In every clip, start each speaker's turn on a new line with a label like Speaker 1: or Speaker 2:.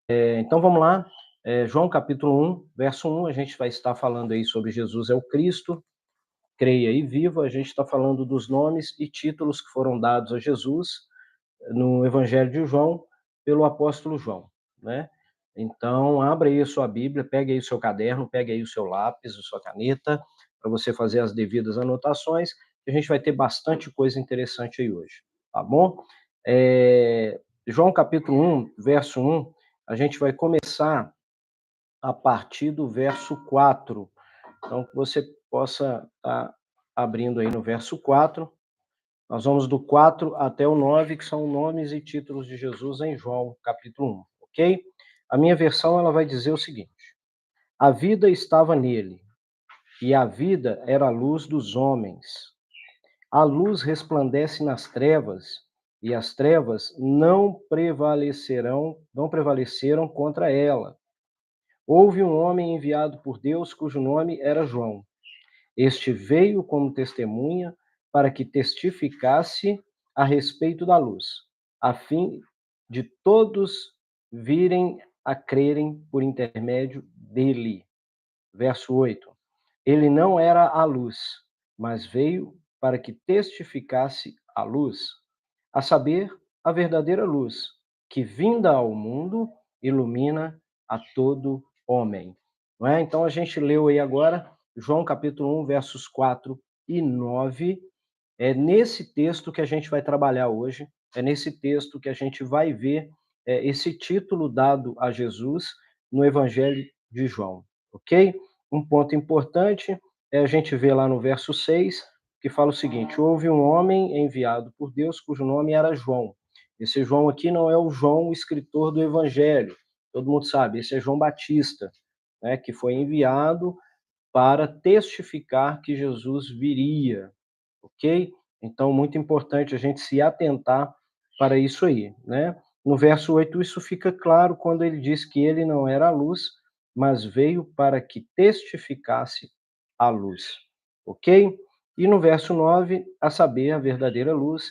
Speaker 1: Então vamos lá, João capítulo 1, verso 1, a gente vai estar falando aí sobre Jesus é o Cristo, creia e viva, a gente está falando dos nomes e títulos que foram dados a Jesus no Evangelho de João pelo apóstolo João, né? Então abra aí a sua Bíblia, pegue aí o seu caderno, pegue aí o seu lápis, a sua caneta, para você fazer as devidas anotações, que a gente vai ter bastante coisa interessante aí hoje, tá bom? João capítulo 1, verso 1, a gente vai começar a partir do verso 4. Então, que você possa estar abrindo aí no verso 4. Nós vamos do 4 até o 9, que são nomes e títulos de Jesus em João, capítulo 1, ok? A minha versão, ela vai dizer o seguinte: a vida estava nele, e a vida era a luz dos homens. A luz resplandece nas trevas, e as trevas não prevaleceram contra ela. Houve um homem enviado por Deus, cujo nome era João. Este veio como testemunha para que testificasse a respeito da luz, a fim de todos virem a crerem por intermédio dele. Verso 8. Ele não era a luz, mas veio para que testificasse a luz, a saber, a verdadeira luz, que vinda ao mundo ilumina a todo homem. Não é? Então a gente leu aí agora João capítulo 1, versos 4 e 9. É nesse texto que a gente vai trabalhar hoje, é nesse texto que a gente vai ver esse título dado a Jesus no Evangelho de João, ok? Um ponto importante é a gente ver lá no verso 6, que fala o seguinte: houve um homem enviado por Deus, cujo nome era João. Esse João aqui não é o João, o escritor do Evangelho, todo mundo sabe, esse é João Batista, né, que foi enviado para testificar que Jesus viria, ok? Então, muito importante a gente se atentar para isso aí, né? No verso 8, isso fica claro quando ele diz que ele não era a luz, mas veio para que testificasse a luz, ok? E no verso 9, a saber, a verdadeira luz,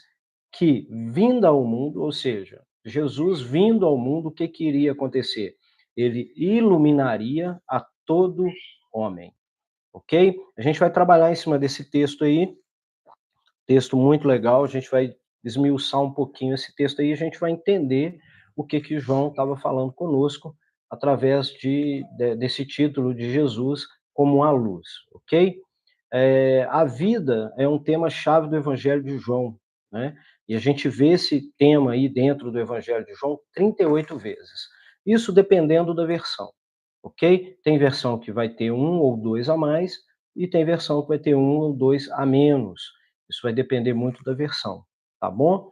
Speaker 1: que vinda ao mundo, ou seja, Jesus vindo ao mundo, o que que iria acontecer? Ele iluminaria a todo homem, ok? A gente vai trabalhar em cima desse texto aí, texto muito legal, a gente vai esmiuçar um pouquinho esse texto aí, a gente vai entender o que que João estava falando conosco através desse título de Jesus como a luz, ok? A vida é um tema-chave do Evangelho de João, né? E a gente vê esse tema aí dentro do Evangelho de João 38 vezes. Isso dependendo da versão, ok? Tem versão que vai ter um ou dois a mais, e tem versão que vai ter um ou dois a menos. Isso vai depender muito da versão, tá bom?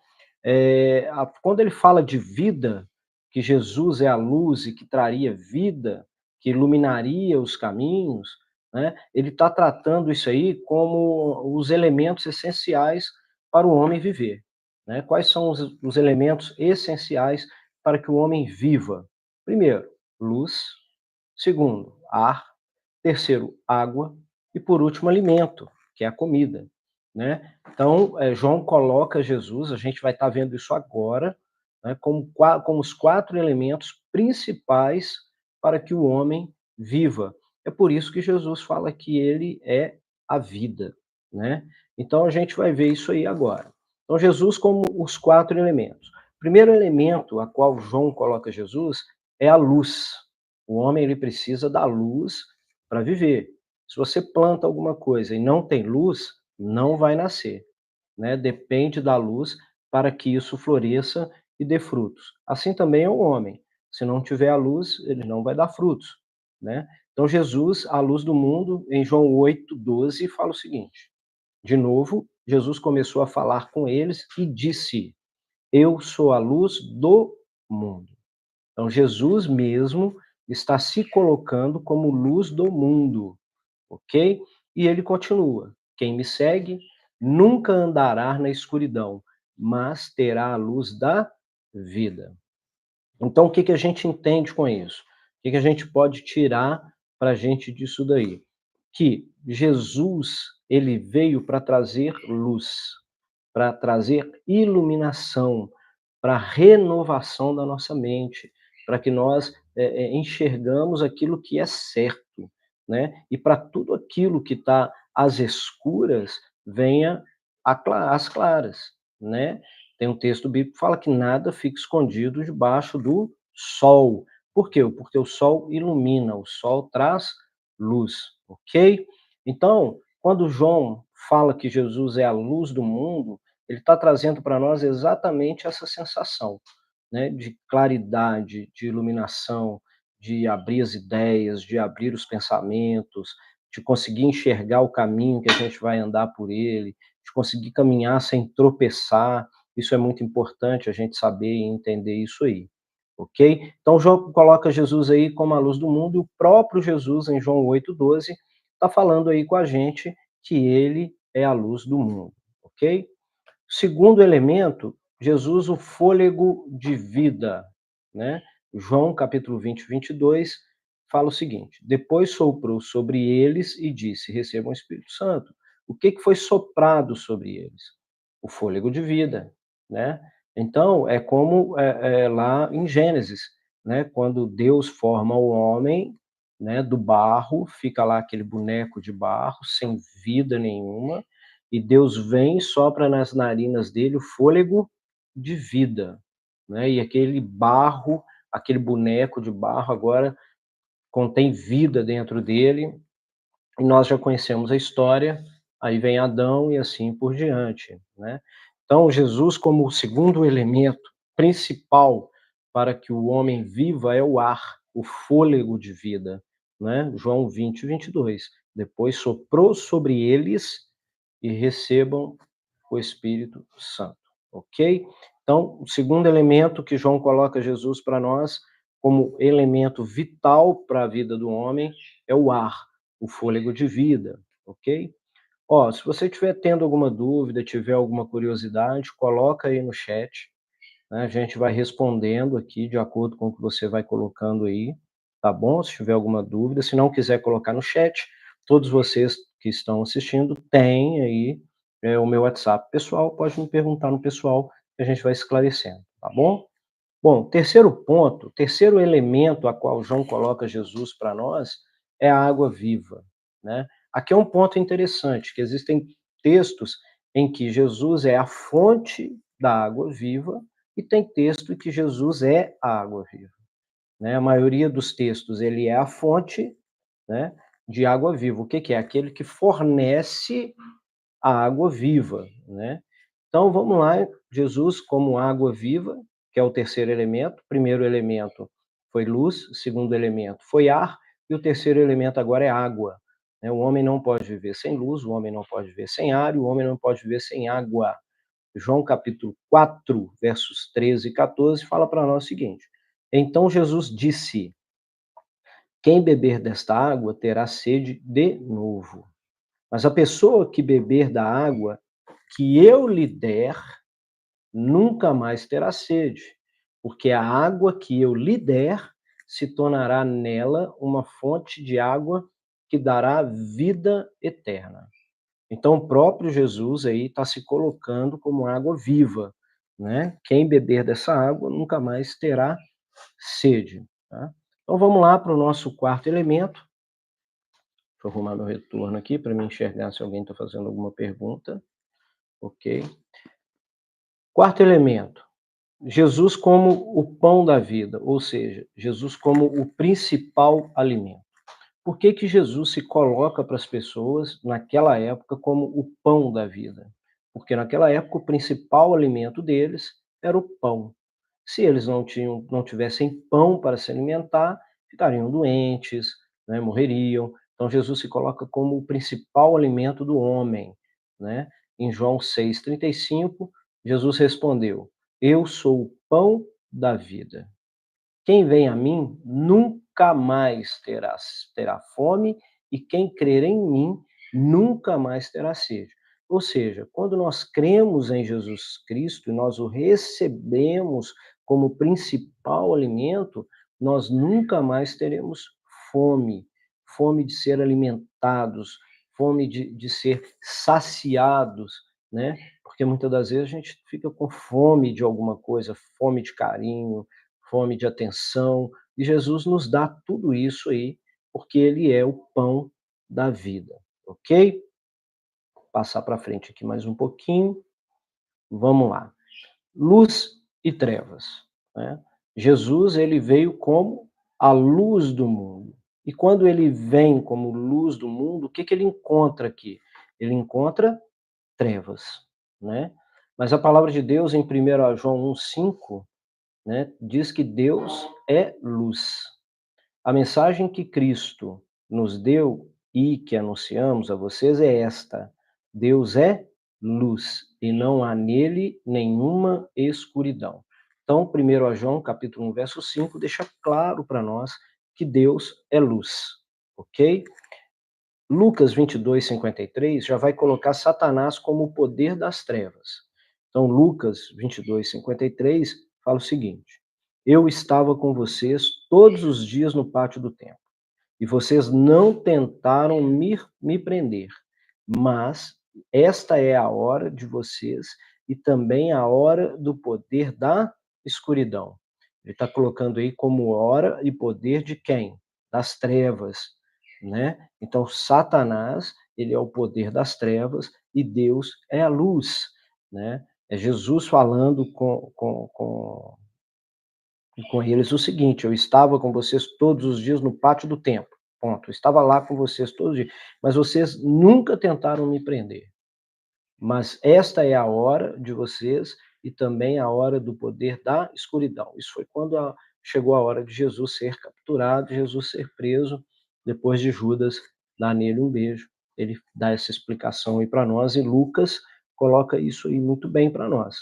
Speaker 1: Quando ele fala de vida, que Jesus é a luz e que traria vida, que iluminaria os caminhos, né? Ele está tratando isso aí como os elementos essenciais para o homem viver, né? Quais são os elementos essenciais para que o homem viva? Primeiro, luz. Segundo, ar. Terceiro, água. E por último, alimento, que é a comida, né? Então, João coloca Jesus, a gente vai estar vendo isso agora, né, como os 4 elementos principais para que o homem viva. É por isso que Jesus fala que ele é a vida, né? Então, a gente vai ver isso aí agora. Então, Jesus como os 4 elementos. O primeiro elemento a qual João coloca Jesus é a luz. O homem ele precisa da luz para viver. Se você planta alguma coisa e não tem luz, não vai nascer, né? Depende da luz para que isso floresça e dê frutos. Assim também é o homem. Se não tiver a luz, ele não vai dar frutos, né? Então Jesus, a luz do mundo, em João 8:12, fala o seguinte: de novo, Jesus começou a falar com eles e disse: eu sou a luz do mundo. Então Jesus mesmo está se colocando como luz do mundo, ok? E ele continua: quem me segue nunca andará na escuridão, mas terá a luz da vida. Então, o que que a gente entende com isso? O que que a gente pode tirar para a gente disso daí? Que Jesus, ele veio para trazer luz, para trazer iluminação, para renovação da nossa mente. para que nós enxergamos aquilo que é certo, né? E para tudo aquilo que está às escuras, venha às claras, né? Tem um texto bíblico que fala que nada fica escondido debaixo do sol. Por quê? Porque o sol ilumina, o sol traz luz, ok? Então, quando João fala que Jesus é a luz do mundo, ele está trazendo para nós exatamente essa sensação, né, de claridade, de iluminação, de abrir as ideias, de abrir os pensamentos, de conseguir enxergar o caminho que a gente vai andar por ele, de conseguir caminhar sem tropeçar. Isso é muito importante a gente saber e entender isso aí, ok? Então, João coloca Jesus aí como a luz do mundo, e o próprio Jesus, em João 8,12, está falando aí com a gente que ele é a luz do mundo, ok? Segundo elemento, Jesus, o fôlego de vida, né? João capítulo 20, 22, fala o seguinte: depois soprou sobre eles e disse: recebam o Espírito Santo. O que foi soprado sobre eles? O fôlego de vida, né? Então, é como lá em Gênesis, né? Quando Deus forma o homem, né, do barro, fica lá aquele boneco de barro, sem vida nenhuma, e Deus vem e sopra nas narinas dele o fôlego de vida, né? E aquele barro, aquele boneco de barro agora contém vida dentro dele, e nós já conhecemos a história, aí vem Adão e assim por diante, né? Então, Jesus, como o segundo elemento principal para que o homem viva, é o ar, o fôlego de vida, né? João 20, 22. Depois soprou sobre eles e recebam o Espírito Santo, ok? Então, o segundo elemento que João coloca Jesus para nós como elemento vital para a vida do homem é o ar, o fôlego de vida, ok? Ó, se você estiver tendo alguma dúvida, tiver alguma curiosidade, coloca aí no chat, né? A gente vai respondendo aqui de acordo com o que você vai colocando aí, tá bom? Se tiver alguma dúvida, se não quiser colocar no chat, todos vocês que estão assistindo têm aí o meu WhatsApp pessoal, pode me perguntar no pessoal que a gente vai esclarecendo, tá bom? Bom, terceiro ponto, terceiro elemento a qual João coloca Jesus para nós é a água viva, né? Aqui é um ponto interessante, que existem textos em que Jesus é a fonte da água viva e tem texto em que Jesus é a água viva, né? A maioria dos textos ele é a fonte, né, de água viva. O que que é? Aquele que fornece a água viva, né? Então vamos lá, Jesus como água viva, que é o terceiro elemento. O primeiro elemento foi luz, o segundo elemento foi ar, e o terceiro elemento agora é água, né? O homem não pode viver sem luz, o homem não pode viver sem ar, e o homem não pode viver sem água. João capítulo 4, versos 13 e 14, fala para nós o seguinte: então Jesus disse: quem beber desta água terá sede de novo. Mas a pessoa que beber da água que eu lhe der, nunca mais terá sede, porque a água que eu lhe der se tornará nela uma fonte de água que dará vida eterna. Então, o próprio Jesus aí está se colocando como água viva, né? Quem beber dessa água nunca mais terá sede, tá? Então, vamos lá para o nosso quarto elemento. Deixa eu arrumar meu retorno aqui para me enxergar se alguém está fazendo alguma pergunta. Ok. Quarto elemento, Jesus como o pão da vida, ou seja, Jesus como o principal alimento. Por que que Jesus se coloca para as pessoas, naquela época, como o pão da vida? Porque naquela época o principal alimento deles era o pão. Se eles não tivessem pão para se alimentar, ficariam doentes, né, morreriam. Então Jesus se coloca como o principal alimento do homem, né? Em João 6,35, Jesus respondeu: eu sou o pão da vida. Quem vem a mim nunca mais terá fome, e quem crer em mim nunca mais terá sede. Ou seja, quando nós cremos em Jesus Cristo e nós o recebemos como principal alimento, nós nunca mais teremos fome, fome de ser alimentados, fome de ser saciados, né? Porque muitas das vezes a gente fica com fome de alguma coisa, fome de carinho, fome de atenção, e Jesus nos dá tudo isso aí, porque ele é o pão da vida, ok? Vou passar para frente aqui mais um pouquinho. Vamos lá. Luz e trevas, né? Jesus, ele veio como a luz do mundo. E quando ele vem como luz do mundo, o que que ele encontra aqui? Ele encontra trevas, né? Mas a palavra de Deus em 1 João 1,5, né, diz que Deus é luz. A mensagem que Cristo nos deu e que anunciamos a vocês é esta: Deus é luz e não há nele nenhuma escuridão. Então, 1 João, capítulo 1, verso 5, deixa claro para nós que Deus é luz, ok? Lucas 22:53 já vai colocar Satanás como o poder das trevas. Então, Lucas 22:53 fala o seguinte: Eu estava com vocês todos os dias no pátio do templo, e vocês não tentaram me prender, mas esta é a hora de vocês e também a hora do poder da escuridão. Ele está colocando aí como hora e poder de quem? Das trevas, né? Então, Satanás, ele é o poder das trevas e Deus é a luz, né? É Jesus falando com eles o seguinte: eu estava com vocês todos os dias no pátio do templo, ponto. Eu estava lá com vocês todos os dias, mas vocês nunca tentaram me prender. Mas esta é a hora de vocês e também a hora do poder da escuridão. Isso foi quando chegou a hora de Jesus ser capturado, Jesus ser preso, depois de Judas dar nele um beijo. Ele dá essa explicação aí para nós e Lucas coloca isso aí muito bem para nós,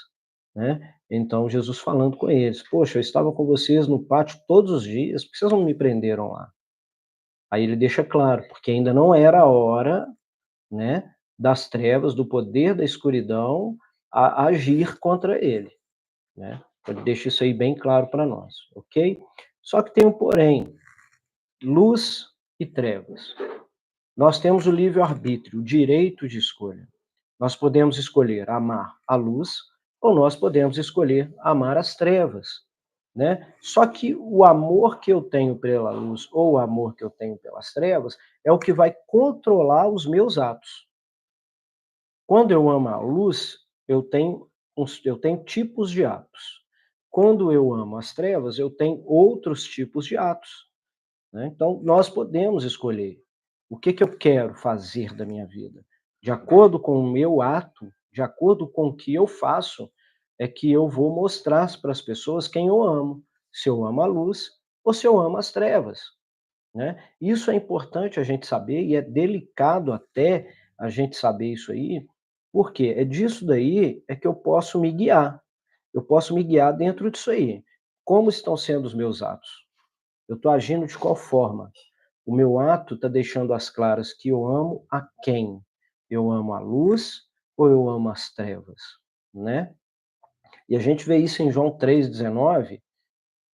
Speaker 1: né? Então Jesus falando com eles: poxa, eu estava com vocês no pátio todos os dias, por que vocês não me prenderam lá? Aí ele deixa claro, porque ainda não era a hora, né, das trevas, do poder da escuridão a agir contra ele, né? Ele deixa isso aí bem claro para nós, ok? Só que tem um porém: luz e trevas. Nós temos o livre-arbítrio, o direito de escolha. Nós podemos escolher amar a luz ou nós podemos escolher amar as trevas, né? Só que o amor que eu tenho pela luz ou o amor que eu tenho pelas trevas é o que vai controlar os meus atos. Quando eu amo a luz, eu tenho tipos de atos. Quando eu amo as trevas, eu tenho outros tipos de atos, né? Então, nós podemos escolher o que que eu quero fazer da minha vida. De acordo com o meu ato, de acordo com o que eu faço, é que eu vou mostrar para as pessoas quem eu amo, se eu amo a luz ou se eu amo as trevas, né? Isso é importante a gente saber e é delicado até a gente saber isso aí, porque é disso daí é que eu posso me guiar. Eu posso me guiar dentro disso aí. Como estão sendo os meus atos? Eu estou agindo de qual forma? O meu ato está deixando às claras que eu amo a quem? Eu amo a luz ou eu amo as trevas, né? E a gente vê isso em João 3,19,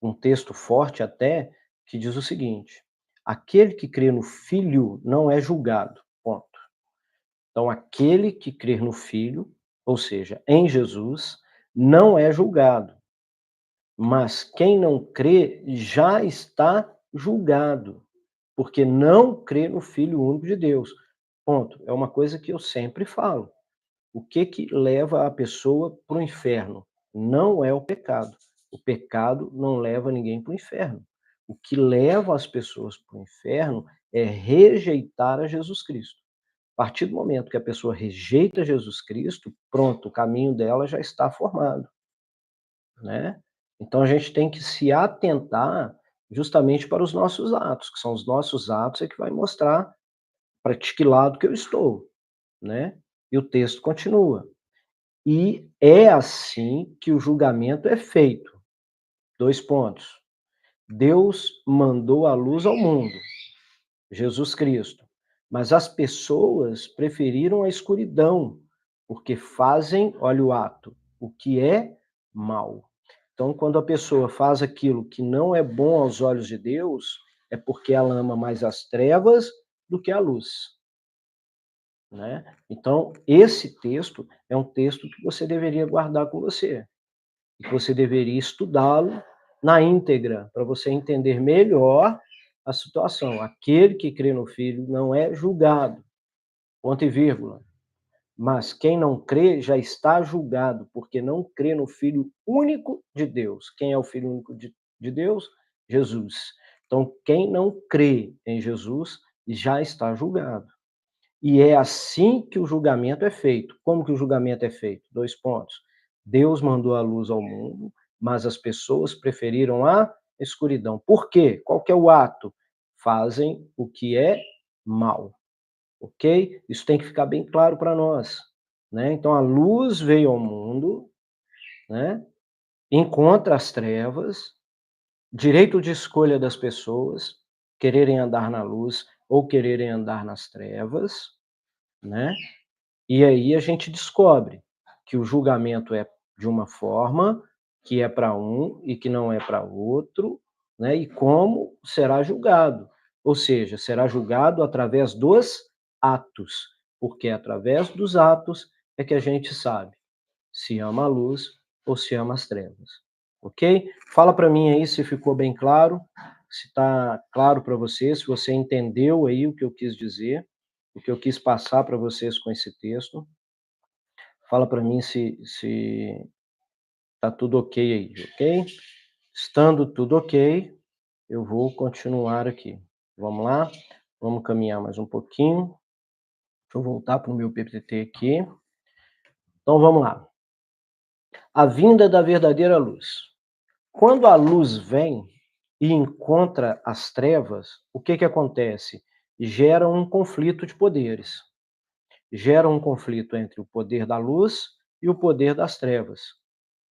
Speaker 1: um texto forte até, que diz o seguinte: aquele que crê no Filho não é julgado, ponto. Então, aquele que crer no Filho, ou seja, em Jesus, não é julgado. Mas quem não crê já está julgado, porque não crê no Filho único de Deus. Ponto. É uma coisa que eu sempre falo. O que que leva a pessoa para o inferno? Não é o pecado. O pecado não leva ninguém para o inferno. O que leva as pessoas para o inferno é rejeitar a Jesus Cristo. A partir do momento que a pessoa rejeita Jesus Cristo, pronto, o caminho dela já está formado, né? Então a gente tem que se atentar justamente para os nossos atos, que são os nossos atos é que vai mostrar para que lado que eu estou, né? E o texto continua. E é assim que o julgamento é feito. 2 pontos. Deus mandou a luz ao mundo, Jesus Cristo, mas as pessoas preferiram a escuridão, porque fazem, olha o ato, o que é mal. Então, quando a pessoa faz aquilo que não é bom aos olhos de Deus, é porque ela ama mais as trevas do que a luz, né? Então, esse texto é um texto que você deveria guardar com você, e que você deveria estudá-lo, na íntegra, para você entender melhor a situação. Aquele que crê no Filho não é julgado, ponto e vírgula. Mas quem não crê já está julgado, porque não crê no Filho único de Deus. Quem é o Filho único de Deus? Jesus. Então, quem não crê em Jesus já está julgado. E é assim que o julgamento é feito. Como que o julgamento é feito? 2 pontos. Deus mandou a luz ao mundo, mas as pessoas preferiram a escuridão. Por quê? Qual que é o ato? Fazem o que é mal. Ok? Isso tem que ficar bem claro para nós. Né? Então, a luz veio ao mundo, né? Encontra as trevas, direito de escolha das pessoas, quererem andar na luz ou quererem andar nas trevas, né? E aí a gente descobre que o julgamento é de uma forma, que é para um e que não é para outro, né? E como será julgado. Ou seja, será julgado através dos atos, porque é através dos atos é que a gente sabe se ama a luz ou se ama as trevas. Ok? Fala para mim aí se ficou bem claro, se está claro para você, se você entendeu aí o que eu quis dizer, o que eu quis passar para vocês com esse texto. Fala para mim se tá tudo ok aí, ok? Estando tudo ok, eu vou continuar aqui. Vamos lá? Vamos caminhar mais um pouquinho. Deixa eu voltar para o meu PPT aqui. Então vamos lá. A vinda da verdadeira luz. Quando a luz vem e encontra as trevas, o que que acontece? Gera um conflito de poderes. Gera um conflito entre o poder da luz e o poder das trevas.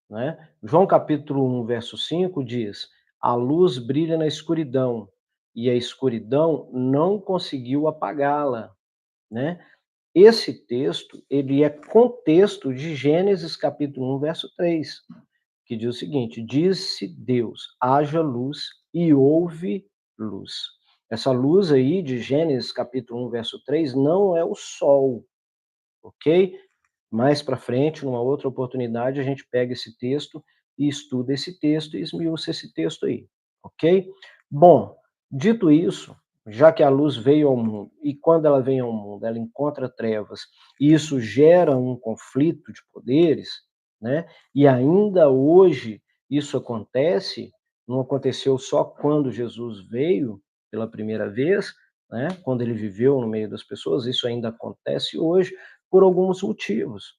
Speaker 1: Né? João capítulo 1, verso 5 diz: a luz brilha na escuridão, e a escuridão não conseguiu apagá-la. Né? Esse texto, ele é contexto de Gênesis capítulo 1, verso 3, que diz o seguinte: disse Deus, haja luz, e houve luz. Essa luz aí de Gênesis capítulo 1, verso 3, não é o sol, ok? Mais para frente, numa outra oportunidade, a gente pega esse texto e estuda esse texto e esmiuça esse texto aí, ok? Bom, dito isso, já que a luz veio ao mundo, e quando ela vem ao mundo, ela encontra trevas, e isso gera um conflito de poderes, né? E ainda hoje isso acontece, não aconteceu só quando Jesus veio pela primeira vez, né? Quando ele viveu no meio das pessoas, isso ainda acontece hoje, por alguns motivos,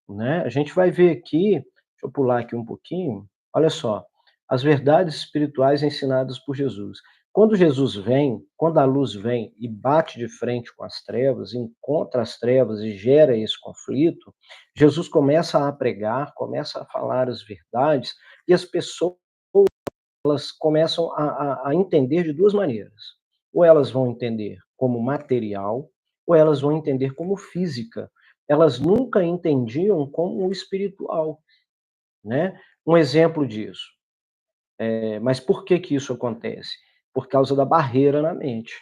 Speaker 1: né? A gente vai ver aqui, deixa eu pular aqui um pouquinho, olha só, as verdades espirituais ensinadas por Jesus. Quando Jesus vem, quando a luz vem e bate de frente com as trevas, encontra as trevas e gera esse conflito, Jesus começa a pregar, começa a falar as verdades e as pessoas elas começam a entender de duas maneiras. Ou elas vão entender como material, ou elas vão entender como física. Elas nunca entendiam como espiritual, né? Um exemplo disso. Mas por que que isso acontece? Por causa da barreira na mente,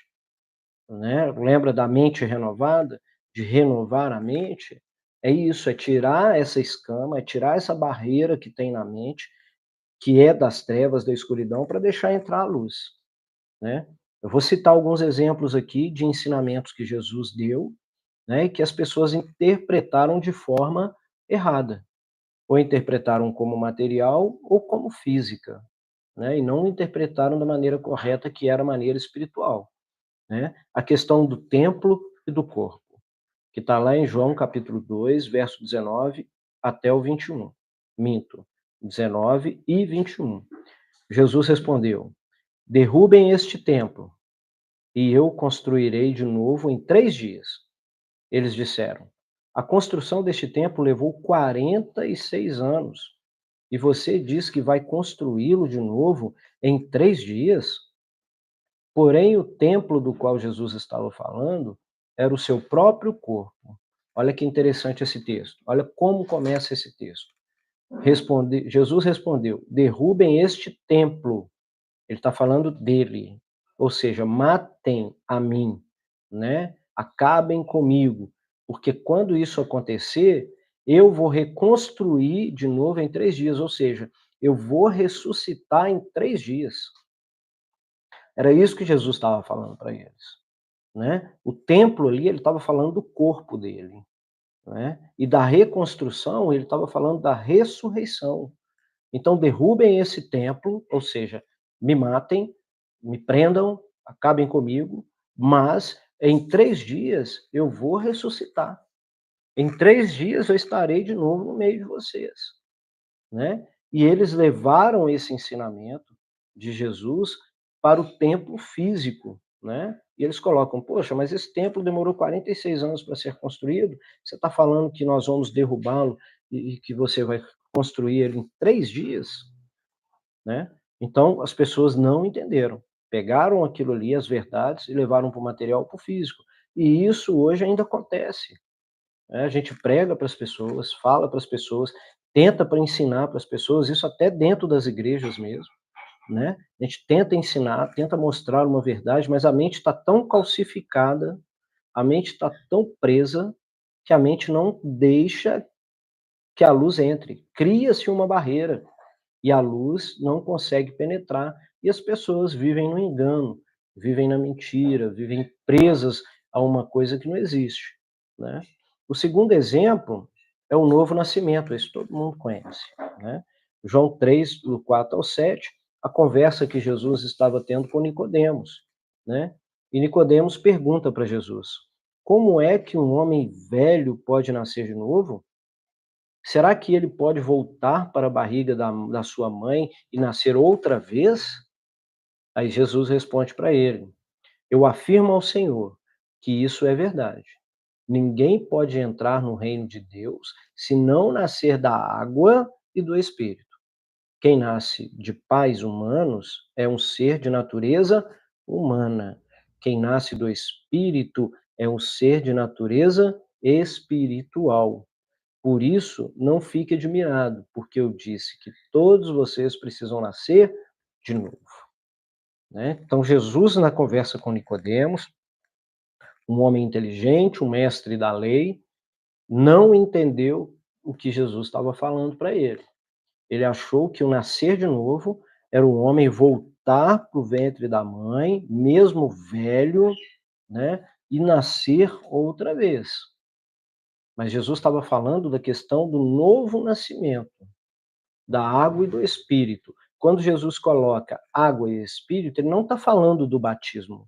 Speaker 1: né? Lembra da mente renovada? De renovar a mente? É isso, é tirar essa escama, é tirar essa barreira que tem na mente, que é das trevas, da escuridão, para deixar entrar a luz. Né? Eu vou citar alguns exemplos aqui de ensinamentos que Jesus deu, né, e que as pessoas interpretaram de forma errada, ou interpretaram como material ou como física, né, e não interpretaram da maneira correta, que era a maneira espiritual. Né? A questão do templo e do corpo, que está lá em João capítulo 2, verso 19 até o 21. Minto, 19 e 21. Jesus respondeu: derrubem este templo, e eu construirei de novo em 3 dias. Eles disseram: a construção deste templo levou 46 anos, e você diz que vai construí-lo de novo em 3 dias? Porém, o templo do qual Jesus estava falando era o seu próprio corpo. Olha que interessante esse texto. Olha como começa esse texto. Jesus respondeu: derrubem este templo. Ele está falando dele, ou seja, matem a mim, né? Acabem comigo, porque quando isso acontecer, eu vou reconstruir de novo em 3 dias, ou seja, eu vou ressuscitar em 3 dias. Era isso que Jesus estava falando para eles, né? O templo ali, ele estava falando do corpo dele, né? E da reconstrução, ele estava falando da ressurreição. Então derrubem esse templo, ou seja, me matem, me prendam, acabem comigo, mas em 3 dias eu vou ressuscitar. Em 3 dias eu estarei de novo no meio de vocês, né? E eles levaram esse ensinamento de Jesus para o templo físico, né? E eles colocam, poxa, mas esse templo demorou 46 anos para ser construído, você está falando que nós vamos derrubá-lo e que você vai construir ele em 3 dias, né? Então, as pessoas não entenderam. Pegaram aquilo ali, as verdades, e levaram para o material, para o físico. E isso hoje ainda acontece, né? A gente prega para as pessoas, fala para as pessoas, tenta para ensinar para as pessoas, isso até dentro das igrejas mesmo, né? A gente tenta ensinar, tenta mostrar uma verdade, mas a mente está tão calcificada, a mente está tão presa, que a mente não deixa que a luz entre. Cria-se uma barreira e a luz não consegue penetrar, e as pessoas vivem no engano, vivem na mentira, vivem presas a uma coisa que não existe, né? O segundo exemplo é o novo nascimento, esse todo mundo conhece, né? João 3, do 4 ao 7, a conversa que Jesus estava tendo com Nicodemos, né? E Nicodemos pergunta para Jesus: como é que um homem velho pode nascer de novo? Será que ele pode voltar para a barriga da sua mãe e nascer outra vez? Aí Jesus responde para ele: eu afirmo ao Senhor que isso é verdade. Ninguém pode entrar no reino de Deus se não nascer da água e do Espírito. Quem nasce de pais humanos é um ser de natureza humana. Quem nasce do Espírito é um ser de natureza espiritual. Por isso, não fique admirado, porque eu disse que todos vocês precisam nascer de novo, né? Então, Jesus, na conversa com Nicodemos, um homem inteligente, um mestre da lei, não entendeu o que Jesus estava falando para ele. Ele achou que o nascer de novo era o homem voltar para o ventre da mãe, mesmo velho, né, e nascer outra vez. Mas Jesus estava falando da questão do novo nascimento, da água e do Espírito. Quando Jesus coloca água e Espírito, ele não está falando do batismo,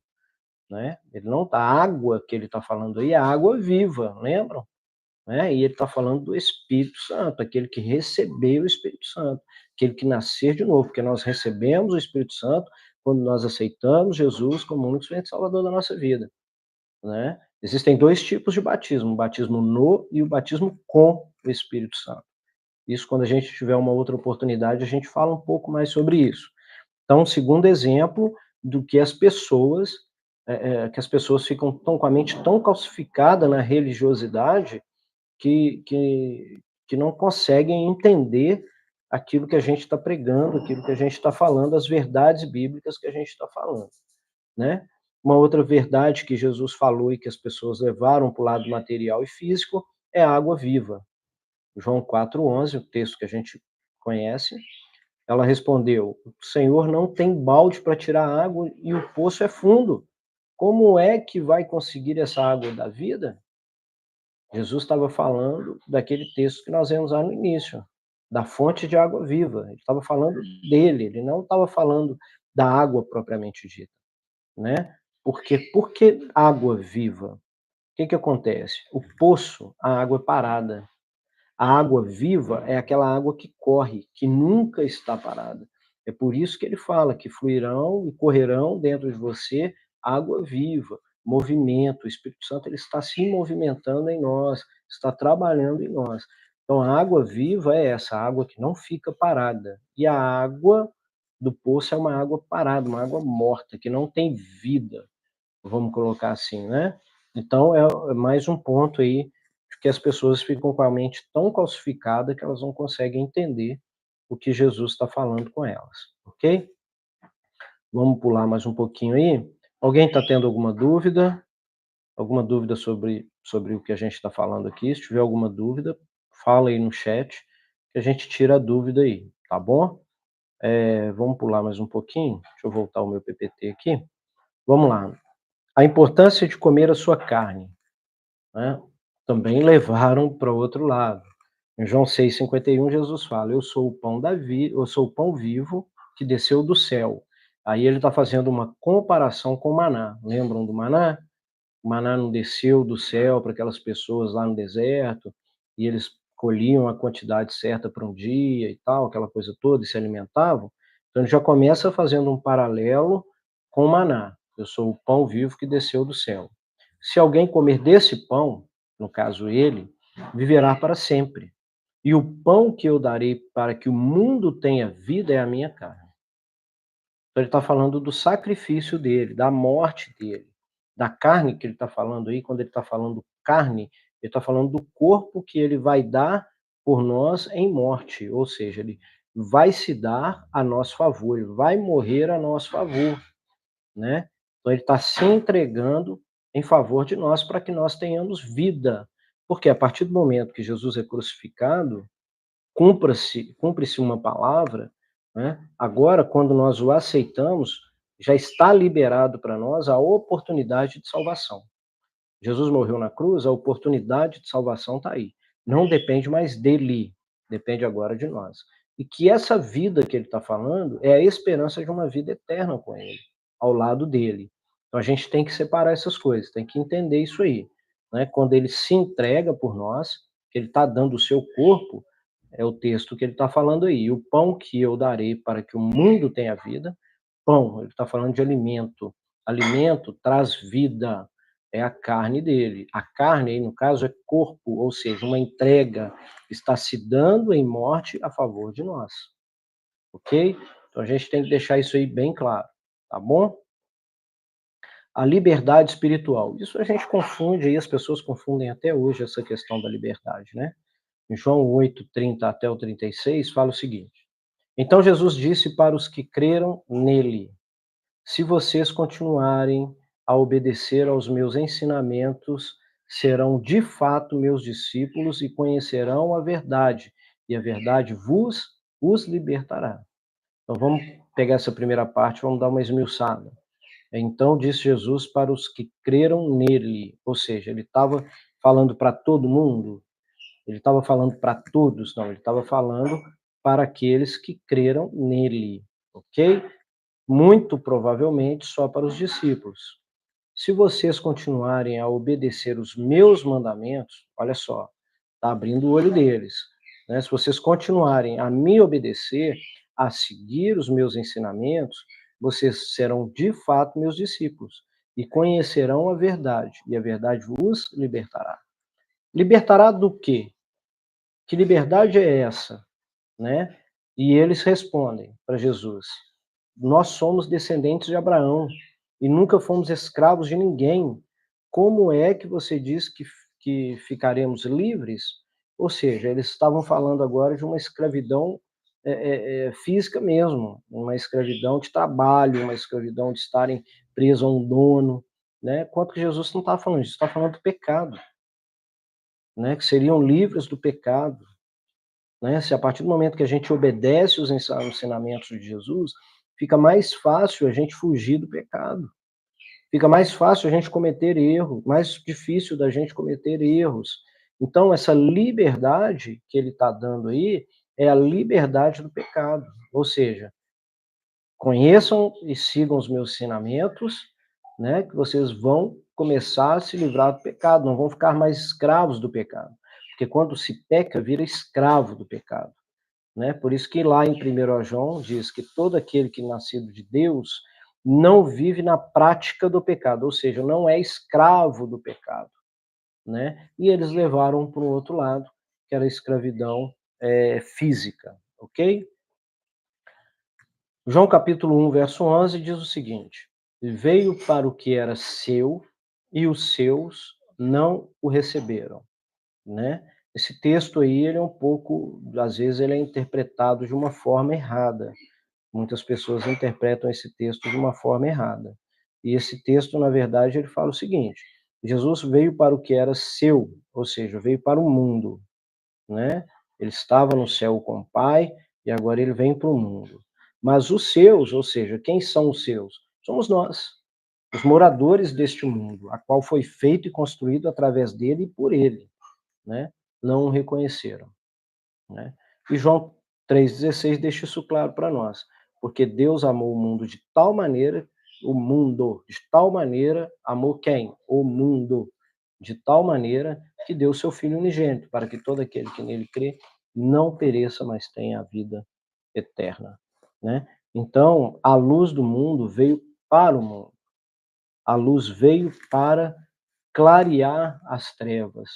Speaker 1: né? Ele não tá, a água que ele está falando aí é água viva, lembram? Né? E ele está falando do Espírito Santo, aquele que recebeu o Espírito Santo, aquele que nascer de novo, porque nós recebemos o Espírito Santo quando nós aceitamos Jesus como único suficiente Salvador da nossa vida, né? Existem 2 tipos de batismo, o batismo no e o batismo com o Espírito Santo. Isso, quando a gente tiver uma outra oportunidade, a gente fala um pouco mais sobre isso. Então, um segundo exemplo do que que as pessoas ficam tão, com a mente tão calcificada na religiosidade que não conseguem entender aquilo que a gente está pregando, aquilo que a gente está falando, as verdades bíblicas que a gente está falando, né? Uma outra verdade que Jesus falou e que as pessoas levaram para o lado material e físico é a água viva. João 4,11, o texto que a gente conhece, ela respondeu: o Senhor não tem balde para tirar água e o poço é fundo. Como é que vai conseguir essa água da vida? Jesus estava falando daquele texto que nós vemos lá no início, da fonte de água viva. Ele estava falando dele, ele não estava falando da água propriamente dita, né? Porque por que água viva? O que que acontece? O poço, a água é parada. A água viva é aquela água que corre, que nunca está parada. É por isso que ele fala que fluirão e correrão dentro de você água viva, movimento. O Espírito Santo ele está se movimentando em nós, está trabalhando em nós. Então a água viva é essa água que não fica parada. E a água do poço é uma água parada, uma água morta, que não tem vida, vamos colocar assim, né? Então é mais um ponto aí que as pessoas ficam com a mente tão calcificada que elas não conseguem entender o que Jesus está falando com elas, ok? Vamos pular mais um pouquinho aí. Alguém está tendo alguma dúvida? Alguma dúvida sobre o que a gente está falando aqui? Se tiver alguma dúvida, fala aí no chat que a gente tira a dúvida aí, tá bom? Vamos pular mais um pouquinho, deixa eu voltar o meu PPT aqui. Vamos lá. A importância de comer a sua carne, né? Também levaram para o outro lado. Em João 6,51, Jesus fala: eu sou o pão eu sou o pão vivo que desceu do céu. Aí ele está fazendo uma comparação com o maná. Lembram do maná? O maná não desceu do céu para aquelas pessoas lá no deserto, e eles colhiam a quantidade certa para um dia e tal, aquela coisa toda, e se alimentavam. Então ele já começa fazendo um paralelo com o maná. Eu sou o pão vivo que desceu do céu. Se alguém comer desse pão, no caso ele, viverá para sempre. E o pão que eu darei para que o mundo tenha vida é a minha carne. Então ele está falando do sacrifício dele, da morte dele, da carne que ele está falando aí. Quando ele está falando carne, ele está falando do corpo que ele vai dar por nós em morte, ou seja, ele vai se dar a nosso favor, ele vai morrer a nosso favor, né? Então ele está se entregando em favor de nós para que nós tenhamos vida, porque a partir do momento que Jesus é crucificado, cumpre-se uma palavra, né? Agora, quando nós o aceitamos, já está liberado para nós a oportunidade de salvação. Jesus morreu na cruz, a oportunidade de salvação está aí. Não depende mais dele, depende agora de nós. E que essa vida que ele está falando é a esperança de uma vida eterna com ele, ao lado dele. Então a gente tem que separar essas coisas, tem que entender isso aí, né? Quando ele se entrega por nós, que ele está dando o seu corpo, é o texto que ele está falando aí. O pão que eu darei para que o mundo tenha vida, pão, ele está falando de alimento. Alimento traz vida, é a carne dele. A carne, aí, no caso, é corpo, ou seja, uma entrega, está se dando em morte a favor de nós. Ok? Então a gente tem que deixar isso aí bem claro, tá bom? A liberdade espiritual. Isso a gente confunde aí, as pessoas confundem até hoje essa questão da liberdade, né? Em João 8, 30 até o 36, fala o seguinte: então Jesus disse para os que creram nele: se vocês continuarem a obedecer aos meus ensinamentos, serão de fato meus discípulos e conhecerão a verdade, e a verdade os libertará. Então vamos pegar essa primeira parte, vamos dar uma esmiuçada. Então disse Jesus para os que creram nele, ou seja, ele estava falando para todo mundo, ele estava falando para todos, não, ele estava falando para aqueles que creram nele, ok? Muito provavelmente só para os discípulos. Se vocês continuarem a obedecer os meus mandamentos, olha só, está abrindo o olho deles, né? Se vocês continuarem a me obedecer, a seguir os meus ensinamentos, vocês serão de fato meus discípulos e conhecerão a verdade, e a verdade vos libertará. Libertará do quê? Que liberdade é essa, né? E eles respondem para Jesus: nós somos descendentes de Abraão e nunca fomos escravos de ninguém. Como é que você diz que ficaremos livres? Ou seja, eles estavam falando agora de uma escravidão física mesmo, uma escravidão de trabalho, uma escravidão de estarem presos a um dono, né? Quanto que Jesus não está falando disso, está falando do pecado, né? Que seriam livres do pecado, né? Se a partir do momento que a gente obedece os ensinamentos de Jesus, fica mais fácil a gente fugir do pecado. Fica mais fácil a gente cometer erro, mais difícil da gente cometer erros. Então, essa liberdade que ele está dando aí é a liberdade do pecado. Ou seja, conheçam e sigam os meus ensinamentos, né? Que vocês vão começar a se livrar do pecado, não vão ficar mais escravos do pecado. Porque quando se peca, vira escravo do pecado, né? Por isso que lá em 1 João diz que todo aquele que é nascido de Deus não vive na prática do pecado, ou seja, não é escravo do pecado, né? E eles levaram para o outro lado, que era a escravidão física, ok? João capítulo 1, verso 11 diz o seguinte: veio para o que era seu e os seus não o receberam, né? Esse texto aí, ele é um pouco, às vezes ele é interpretado de uma forma errada. Muitas pessoas interpretam esse texto de uma forma errada. E esse texto, na verdade, ele fala o seguinte: Jesus veio para o que era seu, ou seja, veio para o mundo, né? Ele estava no céu com o Pai, e agora ele vem para o mundo. Mas os seus, ou seja, quem são os seus? Somos nós, os moradores deste mundo, a qual foi feito e construído através dele e por ele, né? Não o reconheceram, né? E João 3,16 deixa isso claro para nós, porque Deus amou o mundo de tal maneira, de tal maneira, amou quem? O mundo, de tal maneira que deu seu Filho unigênito, para que todo aquele que nele crê não pereça, mas tenha a vida eterna, né? Então, a luz do mundo veio para o mundo, a luz veio para clarear as trevas,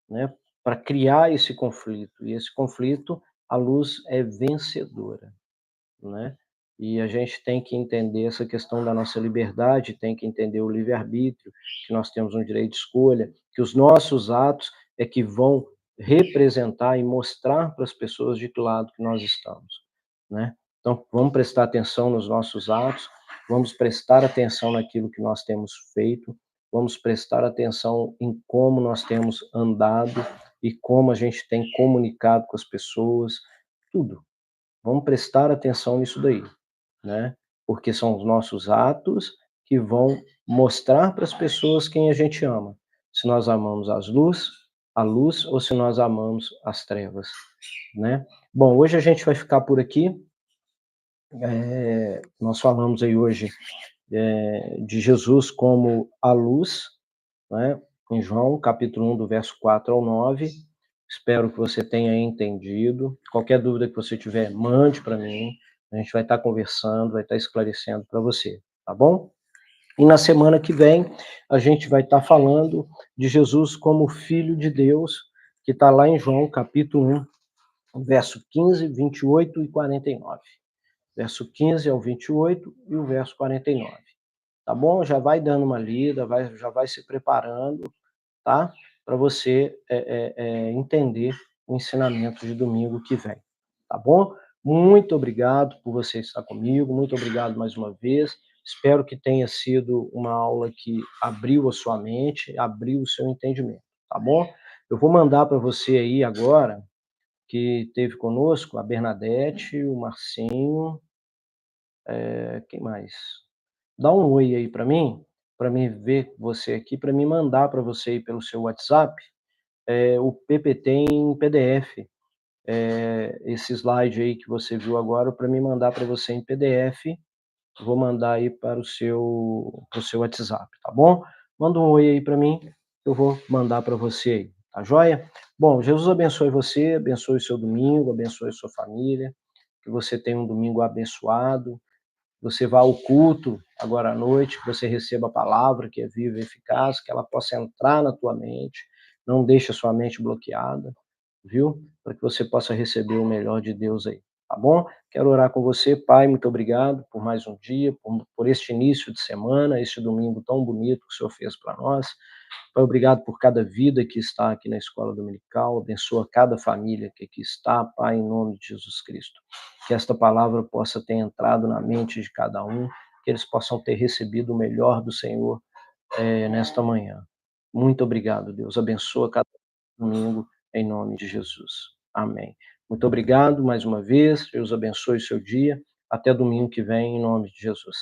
Speaker 1: né? Para criar esse conflito. E esse conflito, a luz é vencedora, né? E a gente tem que entender essa questão da nossa liberdade, tem que entender o livre-arbítrio, que nós temos um direito de escolha, que os nossos atos é que vão representar e mostrar para as pessoas de que lado que nós estamos, né? Então, vamos prestar atenção nos nossos atos, vamos prestar atenção naquilo que nós temos feito, vamos prestar atenção em como nós temos andado e como a gente tem comunicado com as pessoas, tudo. Vamos prestar atenção nisso daí, né? Porque são os nossos atos que vão mostrar para as pessoas quem a gente ama. Se nós amamos a luz ou se nós amamos as trevas, né? Bom, hoje a gente vai ficar por aqui. Nós falamos aí hoje de Jesus como a luz, né? Em João, capítulo 1, do verso 4 ao 9. Espero que você tenha entendido. Qualquer dúvida que você tiver, mande para mim. A gente vai estar conversando, vai estar esclarecendo para você, tá bom? E na semana que vem, a gente vai estar falando de Jesus como Filho de Deus, que está lá em João, capítulo 1, verso 15, 28 e 49. Verso 15 ao 28 e o verso 49. Tá bom? Já vai dando uma lida, já vai se preparando, tá? Para você entender o ensinamento de domingo que vem, tá bom? Muito obrigado por você estar comigo, muito obrigado mais uma vez. Espero que tenha sido uma aula que abriu a sua mente, abriu o seu entendimento, tá bom? Eu vou mandar para você aí agora, que teve conosco, a Bernadette, o Marcinho, quem mais? Dá um oi aí para mim ver você aqui, para me mandar para você aí pelo seu WhatsApp, o PPT em PDF. Esse slide aí que você viu agora, para me mandar para você em PDF, vou mandar aí para o seu WhatsApp, tá bom? Manda um oi aí para mim, eu vou mandar para você aí, tá joia? Bom, Jesus abençoe você, abençoe o seu domingo, abençoe a sua família, que você tenha um domingo abençoado, você vá ao culto agora à noite, que você receba a palavra que é viva e eficaz, que ela possa entrar na tua mente, não deixe a sua mente bloqueada, viu? Para que você possa receber o melhor de Deus aí, tá bom? Quero orar com você, Pai, muito obrigado por mais um dia, por este início de semana, este domingo tão bonito que o Senhor fez para nós. Pai, obrigado por cada vida que está aqui na escola dominical, abençoa cada família que aqui está, Pai, em nome de Jesus Cristo. Que esta palavra possa ter entrado na mente de cada um, que eles possam ter recebido o melhor do Senhor nesta manhã. Muito obrigado, Deus. Abençoa cada domingo, em nome de Jesus. Amém. Muito obrigado mais uma vez. Deus abençoe o seu dia. Até domingo que vem, em nome de Jesus.